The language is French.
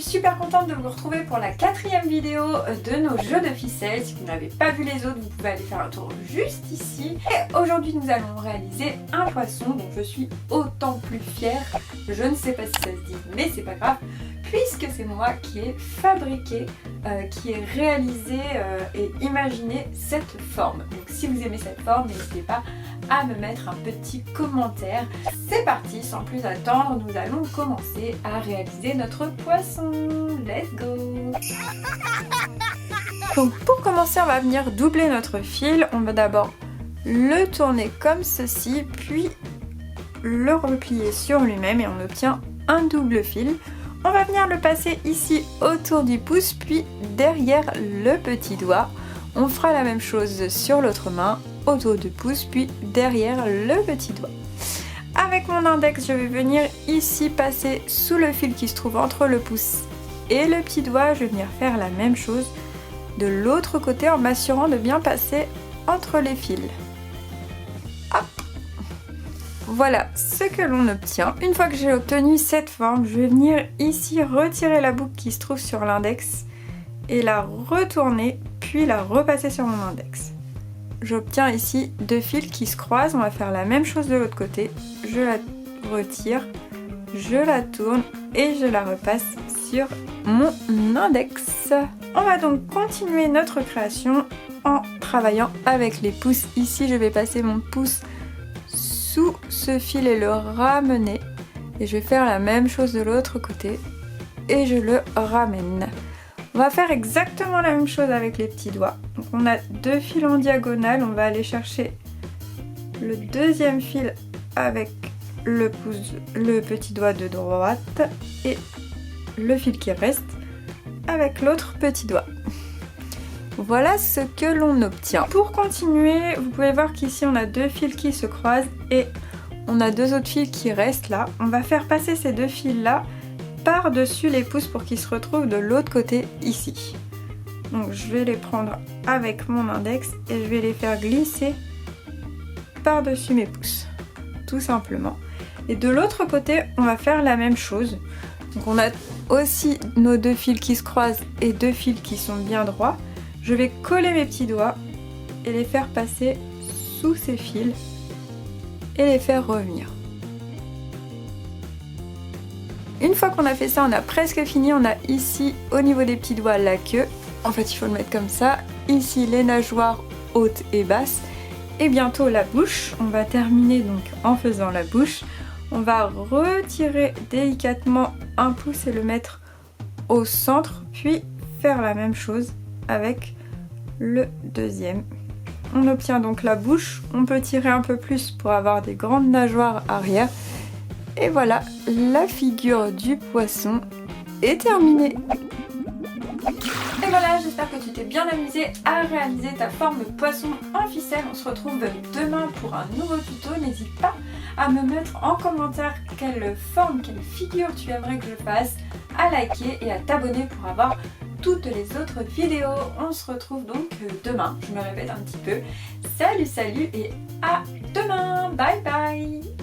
suis super contente de vous retrouver pour la 4e vidéo de nos jeux de ficelle. Si vous n'avez pas vu les autres, vous pouvez aller faire un tour juste ici. Et aujourd'hui nous allons réaliser un poisson dont je suis autant plus fière. Je ne sais pas si ça se dit, mais c'est pas grave, puisque c'est moi qui ai fabriqué, qui ai réalisé et imaginé cette forme. Donc si vous aimez cette forme, n'hésitez pas à me mettre un petit commentaire. C'est parti, sans plus attendre, nous allons commencer à réaliser notre poisson. Let's go! Donc pour commencer, on va venir doubler notre fil. On va d'abord le tourner comme ceci, puis le replier sur lui-même et on obtient un double fil. On va venir le passer ici autour du pouce, puis derrière le petit doigt. On fera la même chose sur l'autre main, autour du pouce, puis derrière le petit doigt. Avec mon index, je vais venir ici passer sous le fil qui se trouve entre le pouce et le petit doigt. Je vais venir faire la même chose de l'autre côté en m'assurant de bien passer entre les fils. Hop. Voilà ce que l'on obtient. Une fois que j'ai obtenu cette forme, je vais venir ici retirer la boucle qui se trouve sur l'index et la retourner, puis la repasser sur mon index. J'obtiens ici deux fils qui se croisent. On va faire la même chose de l'autre côté. Je la retire, je la tourne et je la repasse sur mon index. On va donc continuer notre création en travaillant avec les pouces. Ici, je vais passer mon pouce sous ce fil et le ramener. Et je vais faire la même chose de l'autre côté et je le ramène. On va faire exactement la même chose avec les petits doigts. Donc on a deux fils en diagonale, on va aller chercher le deuxième fil avec le pouce, le petit doigt de droite et le fil qui reste avec l'autre petit doigt. Voilà ce que l'on obtient. Pour continuer, vous pouvez voir qu'ici on a deux fils qui se croisent et on a deux autres fils qui restent là. On va faire passer ces deux fils là par-dessus les pouces pour qu'ils se retrouvent de l'autre côté ici. Donc je vais les prendre avec mon index et je vais les faire glisser par-dessus mes pouces, tout simplement. Et de l'autre côté, on va faire la même chose. Donc on a aussi nos deux fils qui se croisent et deux fils qui sont bien droits. Je vais coller mes petits doigts et les faire passer sous ces fils et les faire revenir. Une fois qu'on a fait ça, on a presque fini. On a ici au niveau des petits doigts la queue. En fait il faut le mettre comme ça. Ici les nageoires hautes et basses. Et bientôt la bouche. On va terminer donc en faisant la bouche. On va retirer délicatement un pouce et le mettre au centre. Puis faire la même chose avec le deuxième. On obtient donc la bouche. On peut tirer un peu plus pour avoir des grandes nageoires arrière. Et voilà, la figure du poisson est terminée. Et voilà, j'espère que tu t'es bien amusé à réaliser ta forme de poisson en ficelle. On se retrouve demain pour un nouveau tuto. N'hésite pas à me mettre en commentaire quelle forme, quelle figure tu aimerais que je fasse, à liker et à t'abonner pour avoir toutes les autres vidéos. On se retrouve donc demain. Je me répète un petit peu. Salut, salut et à demain. Bye bye.